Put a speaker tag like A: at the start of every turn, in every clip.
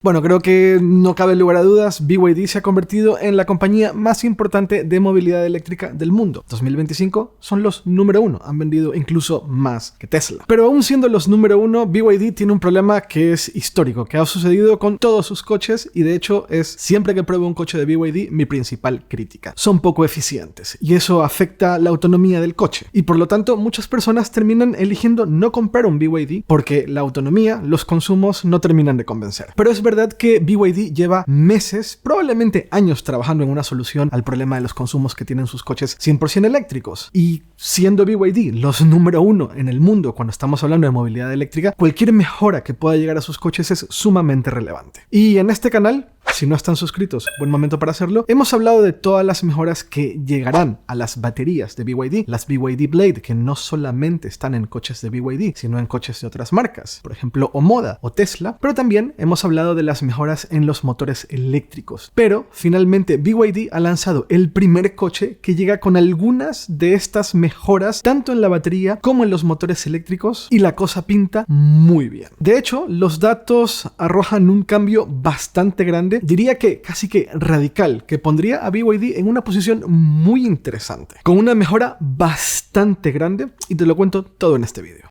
A: Bueno, creo que no cabe lugar a dudas, BYD se ha convertido en la compañía más importante de movilidad eléctrica del mundo. 2025 son los número 1, han vendido incluso más que Tesla. Pero aún siendo los número 1, BYD tiene un problema que es histórico, que ha sucedido con todos sus coches y de hecho es siempre que pruebo un coche de BYD mi principal crítica. Son poco eficientes y eso afecta la autonomía del coche y por lo tanto muchas personas terminan eligiendo no comprar un BYD porque la autonomía, los consumos no terminan de convencer. Pero es verdad que BYD lleva meses, probablemente años trabajando en una solución al problema de los consumos que tienen sus coches 100% eléctricos. Y siendo BYD los número 1 en el mundo cuando estamos hablando de movilidad eléctrica, cualquier mejora que pueda llegar a sus coches es sumamente relevante. Y en este canal, si no están suscritos, buen momento para hacerlo, hemos hablado de todas las mejoras que llegarán a las baterías de BYD, las BYD Blade, que no solamente están en coches de BYD, sino en coches de otras marcas, por ejemplo Omoda o Tesla, pero también hemos hablado de las mejoras en los motores eléctricos. Pero finalmente BYD ha lanzado el primer coche que llega con algunas de estas mejoras, tanto en la batería como en los motores eléctricos, y la cosa pinta muy bien. De hecho, los datos arrojan un cambio bastante grande, diría que casi que radical, que pondría a BYD en una posición muy interesante, con una mejora bastante grande, y te lo cuento todo en este vídeo.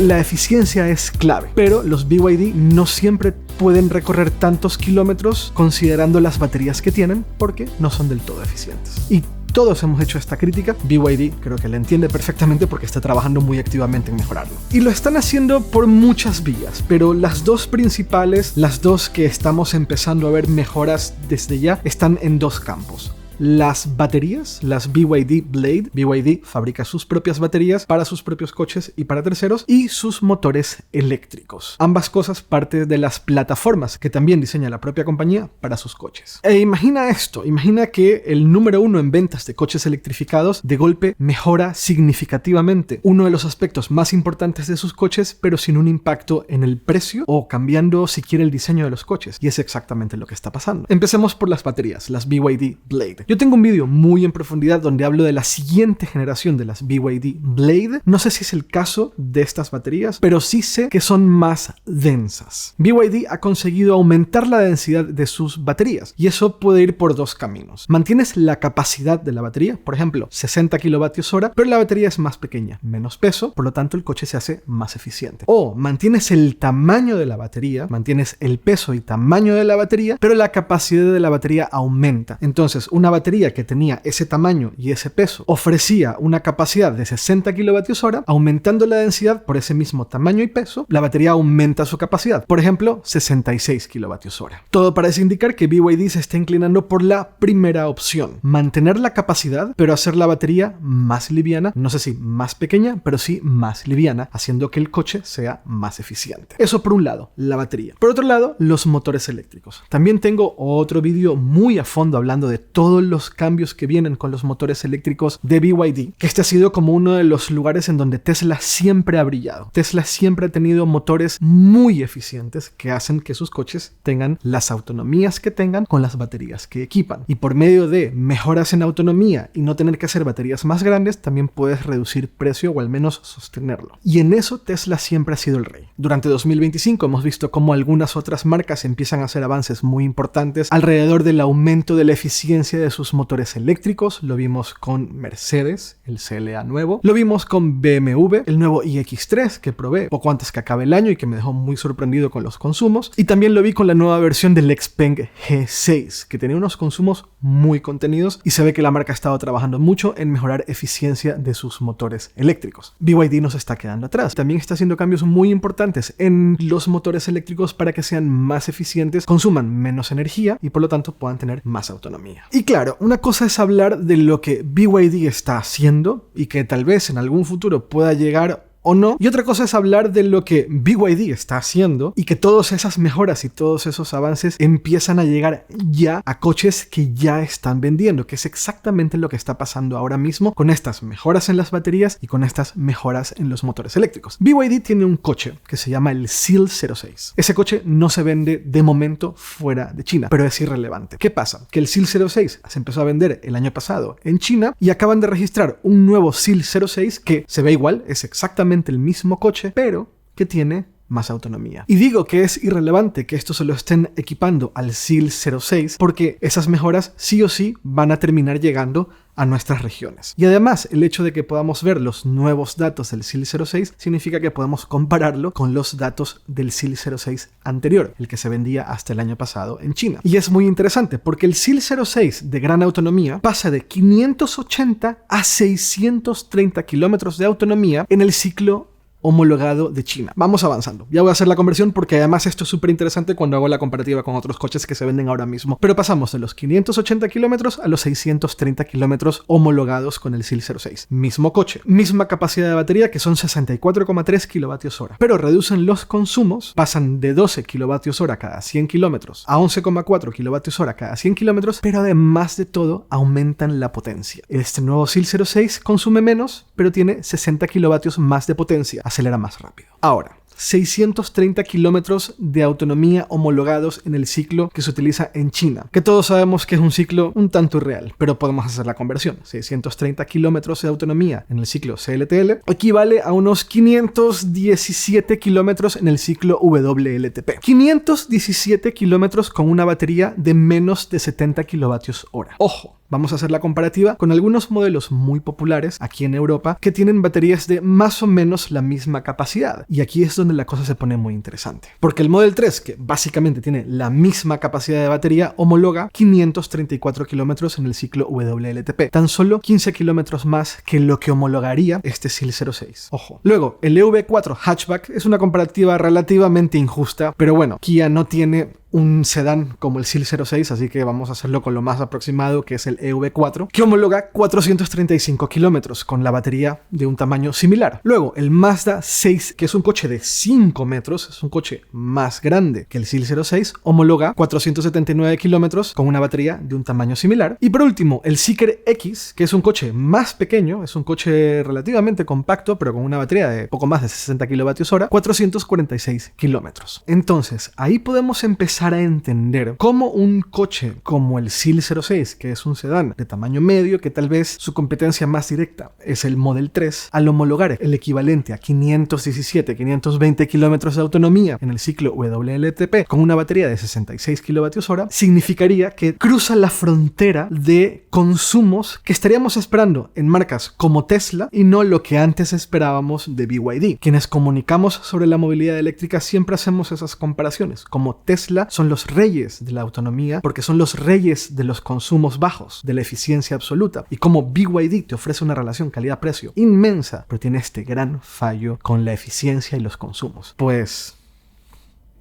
A: La eficiencia es clave, pero los BYD no siempre pueden recorrer tantos kilómetros considerando las baterías que tienen, porque no son del todo eficientes. Y todos hemos hecho esta crítica, BYD creo que la entiende perfectamente porque está trabajando muy activamente en mejorarlo. Y lo están haciendo por muchas vías, pero las dos principales, las dos que estamos empezando a ver mejoras desde ya, están en dos campos. Las baterías, las BYD Blade, BYD fabrica sus propias baterías para sus propios coches y para terceros, y sus motores eléctricos. Ambas cosas parte de las plataformas que también diseña la propia compañía para sus coches. E imagina esto, imagina que el número 1 en ventas de coches electrificados de golpe mejora significativamente uno de los aspectos más importantes de sus coches, pero sin un impacto en el precio o cambiando siquiera el diseño de los coches. Y es exactamente lo que está pasando. Empecemos por las baterías, las BYD Blade. Yo tengo un vídeo muy en profundidad donde hablo de la siguiente generación de las BYD Blade. No sé si es el caso de estas baterías, pero sí sé que son más densas. BYD ha conseguido aumentar la densidad de sus baterías y eso puede ir por dos caminos. Mantienes la capacidad de la batería, por ejemplo, 60 kWh, pero la batería es más pequeña, menos peso, por lo tanto el coche se hace más eficiente. O mantienes el tamaño de la batería, mantienes el peso y tamaño de la batería, pero la capacidad de la batería aumenta. Entonces, una batería que tenía ese tamaño y ese peso ofrecía una capacidad de 60 kWh, aumentando la densidad por ese mismo tamaño y peso, la batería aumenta su capacidad, por ejemplo 66 kWh. Todo parece indicar que BYD se está inclinando por la primera opción, mantener la capacidad pero hacer la batería más liviana, no sé si más pequeña, pero sí más liviana, haciendo que el coche sea más eficiente. Eso por un lado, la batería. Por otro lado, los motores eléctricos. También tengo otro vídeo muy a fondo hablando de todos los cambios que vienen con los motores eléctricos de BYD, que este ha sido como uno de los lugares en donde Tesla siempre ha brillado. Tesla siempre ha tenido motores muy eficientes que hacen que sus coches tengan las autonomías que tengan con las baterías que equipan. Y por medio de mejoras en autonomía y no tener que hacer baterías más grandes, también puedes reducir precio o al menos sostenerlo. Y en eso Tesla siempre ha sido el rey. Durante 2025 hemos visto cómo algunas otras marcas empiezan a hacer avances muy importantes alrededor del aumento de la eficiencia de sus motores eléctricos. Lo vimos con Mercedes, el CLA nuevo. Lo vimos con BMW, el nuevo iX3 que probé poco antes que acabe el año y que me dejó muy sorprendido con los consumos. Y también lo vi con la nueva versión del Xpeng G6, que tenía unos consumos muy contenidos y se ve que la marca ha estado trabajando mucho en mejorar eficiencia de sus motores eléctricos. BYD no se está quedando atrás. También está haciendo cambios muy importantes en los motores eléctricos para que sean más eficientes, consuman menos energía y por lo tanto puedan tener más autonomía. Y claro, una cosa es hablar de lo que BYD está haciendo y que tal vez en algún futuro pueda llegar o no. Y otra cosa es hablar de lo que BYD está haciendo y que todas esas mejoras y todos esos avances empiezan a llegar ya a coches que ya están vendiendo, que es exactamente lo que está pasando ahora mismo con estas mejoras en las baterías y con estas mejoras en los motores eléctricos. BYD tiene un coche que se llama el SEAL 06. Ese coche no se vende de momento fuera de China, pero es irrelevante. ¿Qué pasa? Que el SEAL 06 se empezó a vender el año pasado en China y acaban de registrar un nuevo SEAL 06 que se ve igual, es exactamente el mismo coche, pero que tiene más autonomía. Y digo que es irrelevante que esto se lo estén equipando al SEAL 06 porque esas mejoras sí o sí van a terminar llegando a nuestras regiones. Y además, el hecho de que podamos ver los nuevos datos del SEAL 06 significa que podemos compararlo con los datos del SEAL 06 anterior, el que se vendía hasta el año pasado en China. Y es muy interesante porque el SEAL 06 de gran autonomía pasa de 580 a 630 kilómetros de autonomía en el ciclo homologado de China. Vamos avanzando. Ya voy a hacer la conversión porque además esto es súper interesante cuando hago la comparativa con otros coches que se venden ahora mismo. Pero pasamos de los 580 kilómetros a los 630 kilómetros homologados con el SEAL 06. Mismo coche, misma capacidad de batería que son 64,3 kilovatios hora. Pero reducen los consumos, pasan de 12 kilovatios hora cada 100 kilómetros a 11,4 kilovatios hora cada 100 kilómetros, pero además de todo aumentan la potencia. Este nuevo SEAL 06 consume menos, pero tiene 60 kilovatios más de potencia. Acelera más rápido. Ahora, 630 kilómetros de autonomía homologados en el ciclo que se utiliza en China, que todos sabemos que es un ciclo un tanto irreal, pero podemos hacer la conversión. 630 kilómetros de autonomía en el ciclo CLTL equivale a unos 517 kilómetros en el ciclo WLTP. 517 kilómetros con una batería de menos de 70 kilovatios hora. Ojo. Vamos a hacer la comparativa con algunos modelos muy populares aquí en Europa que tienen baterías de más o menos la misma capacidad. Y aquí es donde la cosa se pone muy interesante. Porque el Model 3, que básicamente tiene la misma capacidad de batería, homologa 534 kilómetros en el ciclo WLTP. Tan solo 15 kilómetros más que lo que homologaría este SEAL 06. Ojo. Luego, el EV4 Hatchback es una comparativa relativamente injusta, pero bueno, Kia no tiene un sedán como el SEAL 06, así que vamos a hacerlo con lo más aproximado, que es el EV4, que homologa 435 kilómetros con la batería de un tamaño similar. Luego, el Mazda 6, que es un coche de 5 metros, es un coche más grande que el SEAL 06, homologa 479 kilómetros con una batería de un tamaño similar. Y por último, el Zeekr X, que es un coche más pequeño, es un coche relativamente compacto, pero con una batería de poco más de 60 kilovatios hora, 446 kilómetros. Entonces, ahí podemos empezar a entender cómo un coche como el SEAL 06, que es un sedán de tamaño medio, que tal vez su competencia más directa es el Model 3, al homologar el equivalente a 520 kilómetros de autonomía en el ciclo WLTP con una batería de 66 kilovatios hora, significaría que cruza la frontera de consumos que estaríamos esperando en marcas como Tesla y no lo que antes esperábamos de BYD. Quienes comunicamos sobre la movilidad eléctrica siempre hacemos esas comparaciones, como Tesla son los reyes de la autonomía porque son los reyes de los consumos bajos, de la eficiencia absoluta, y como BYD te ofrece una relación calidad-precio inmensa, pero tiene este gran fallo con la eficiencia y los consumos. Pues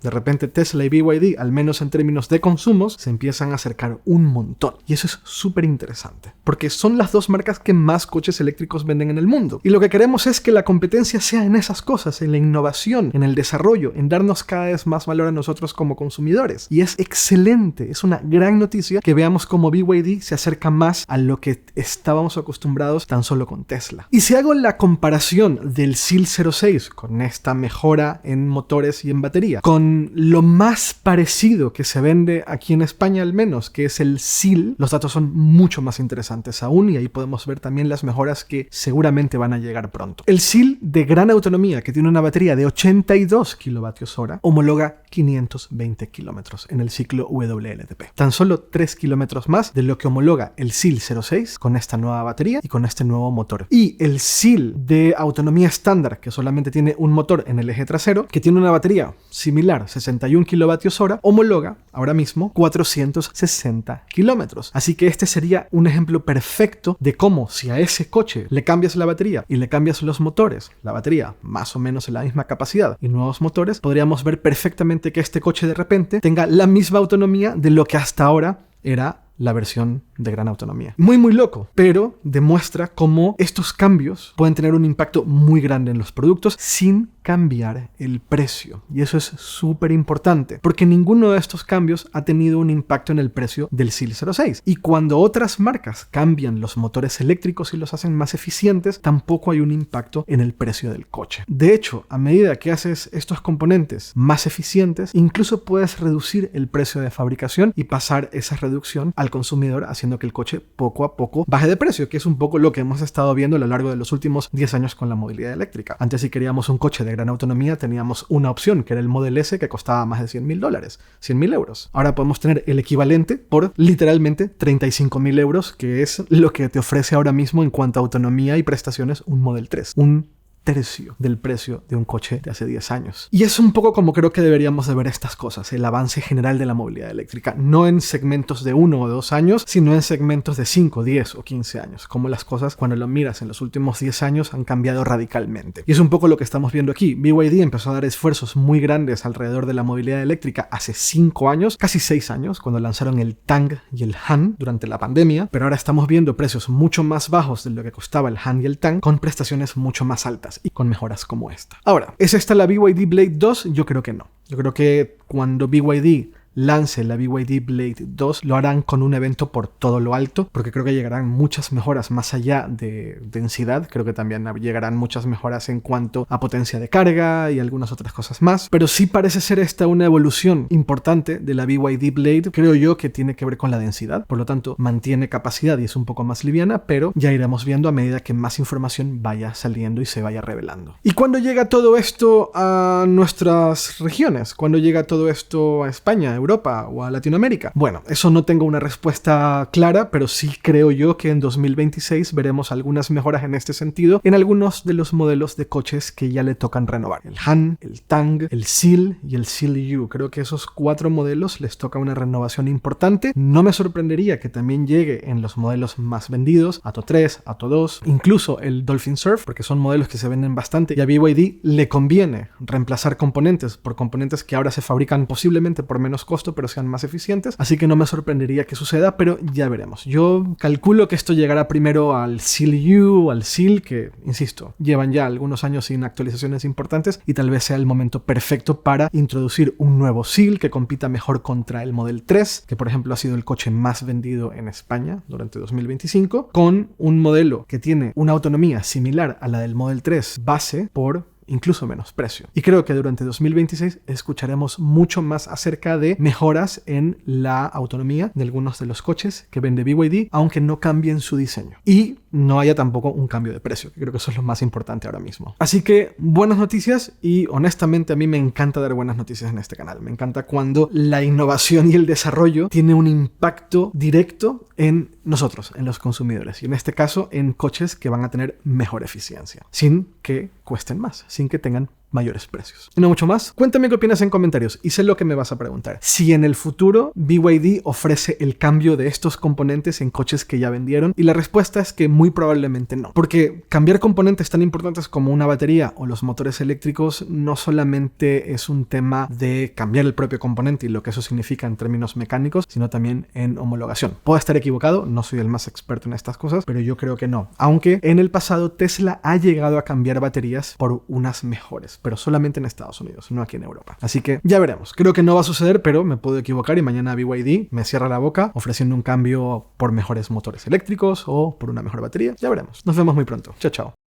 A: de repente Tesla y BYD, al menos en términos de consumos, se empiezan a acercar un montón. Y eso es súper interesante, porque son las dos marcas que más coches eléctricos venden en el mundo. Y lo que queremos es que la competencia sea en esas cosas, en la innovación, en el desarrollo, en darnos cada vez más valor a nosotros como consumidores. Y es excelente, es una gran noticia que veamos cómo BYD se acerca más a lo que estábamos acostumbrados tan solo con Tesla. Y si hago la comparación del SEAL 06 con esta mejora en motores y en batería, con lo más parecido que se vende aquí en España al menos, que es el SEAL, los datos son mucho más interesantes aún y ahí podemos ver también las mejoras que seguramente van a llegar pronto. El SEAL de gran autonomía, que tiene una batería de 82 kilovatios hora, homologa 520 kilómetros en el ciclo WLTP. Tan solo 3 kilómetros más de lo que homologa el SEAL 06 con esta nueva batería y con este nuevo motor. Y el SEAL de autonomía estándar, que solamente tiene un motor en el eje trasero, que tiene una batería similar, 61 kilovatios hora, homologa ahora mismo 460 kilómetros. Así que este sería un ejemplo perfecto de cómo si a ese coche le cambias la batería y le cambias los motores, la batería más o menos en la misma capacidad y nuevos motores, podríamos ver perfectamente que este coche de repente tenga la misma autonomía de lo que hasta ahora era la versión de gran autonomía. Muy loco, pero demuestra cómo estos cambios pueden tener un impacto muy grande en los productos sin cambiar el precio. Y eso es súper importante, porque ninguno de estos cambios ha tenido un impacto en el precio del SEAL 06. Y cuando otras marcas cambian los motores eléctricos y los hacen más eficientes, tampoco hay un impacto en el precio del coche. De hecho, a medida que haces estos componentes más eficientes, incluso puedes reducir el precio de fabricación y pasar esa reducción al consumidor hacia haciendo que el coche poco a poco baje de precio, que es un poco lo que hemos estado viendo a lo largo de los últimos 10 años con la movilidad eléctrica. Antes, si queríamos un coche de gran autonomía, teníamos una opción, que era el Model S, que costaba más de $100,000, 100,000 euros. Ahora podemos tener el equivalente por literalmente 35,000 euros, que es lo que te ofrece ahora mismo en cuanto a autonomía y prestaciones un Model 3. Un tercio del precio de un coche de hace 10 años. Y es un poco como creo que deberíamos de ver estas cosas, el avance general de la movilidad eléctrica, no en segmentos de 1 o 2 años, sino en segmentos de 5, 10 o 15 años, como las cosas cuando lo miras en los últimos 10 años han cambiado radicalmente. Y es un poco lo que estamos viendo aquí. BYD empezó a dar esfuerzos muy grandes alrededor de la movilidad eléctrica hace 5 años, casi 6 años, cuando lanzaron el Tang y el Han durante la pandemia, pero ahora estamos viendo precios mucho más bajos de lo que costaba el Han y el Tang, con prestaciones mucho más altas y con mejoras como esta. Ahora, ¿es esta la BYD Blade 2? Yo creo que no. Yo creo que cuando BYD lance la BYD Blade 2 lo harán con un evento por todo lo alto, porque creo que llegarán muchas mejoras más allá de densidad. Creo que también llegarán muchas mejoras en cuanto a potencia de carga y algunas otras cosas más, pero sí parece ser esta una evolución importante de la BYD Blade. Creo yo que tiene que ver con la densidad, por lo tanto mantiene capacidad y es un poco más liviana, pero ya iremos viendo a medida que más información vaya saliendo y se vaya revelando. ¿Y cuándo llega todo esto a nuestras regiones? ¿Cuándo llega todo esto a España, Europa o a Latinoamérica? Bueno, eso no tengo una respuesta clara, pero sí creo yo que en 2026 veremos algunas mejoras en este sentido en algunos de los modelos de coches que ya le tocan renovar. El Han, el Tang, el Seal y el Seal U. Creo que esos 4 modelos les toca una renovación importante. No me sorprendería que también llegue en los modelos más vendidos, Atto 3, Atto 2, incluso el Dolphin Surf, porque son modelos que se venden bastante y a BYD le conviene reemplazar componentes por componentes que ahora se fabrican posiblemente por menos costo, pero sean más eficientes, así que no me sorprendería que suceda, pero ya veremos. Yo calculo que esto llegará primero al Seal U, al Seal, que, insisto, llevan ya algunos años sin actualizaciones importantes y tal vez sea el momento perfecto para introducir un nuevo Seal que compita mejor contra el Model 3, que por ejemplo ha sido el coche más vendido en España durante 2025, con un modelo que tiene una autonomía similar a la del Model 3 base por incluso menos precio. Y creo que durante 2026 escucharemos mucho más acerca de mejoras en la autonomía de algunos de los coches que vende BYD, aunque no cambien su diseño. Y no haya tampoco un cambio de precio, que creo que eso es lo más importante ahora mismo. Así que buenas noticias, y honestamente a mí me encanta dar buenas noticias en este canal. Me encanta cuando la innovación y el desarrollo tiene un impacto directo en nosotros, en los consumidores, y en este caso en coches que van a tener mejor eficiencia, sin que cuesten más, sin que tengan mayores precios. Y no mucho más. Cuéntame qué opinas en comentarios y sé lo que me vas a preguntar. Si en el futuro BYD ofrece el cambio de estos componentes en coches que ya vendieron, y la respuesta es que muy probablemente no. Porque cambiar componentes tan importantes como una batería o los motores eléctricos no solamente es un tema de cambiar el propio componente y lo que eso significa en términos mecánicos, sino también en homologación. Puedo estar equivocado, no soy el más experto en estas cosas, pero yo creo que no. Aunque en el pasado Tesla ha llegado a cambiar baterías por unas mejores, pero solamente en Estados Unidos, no aquí en Europa. Así que ya veremos. Creo que no va a suceder, pero me puedo equivocar y mañana BYD me cierra la boca ofreciendo un cambio por mejores motores eléctricos o por una mejor batería. Ya veremos. Nos vemos muy pronto. Chao, chao.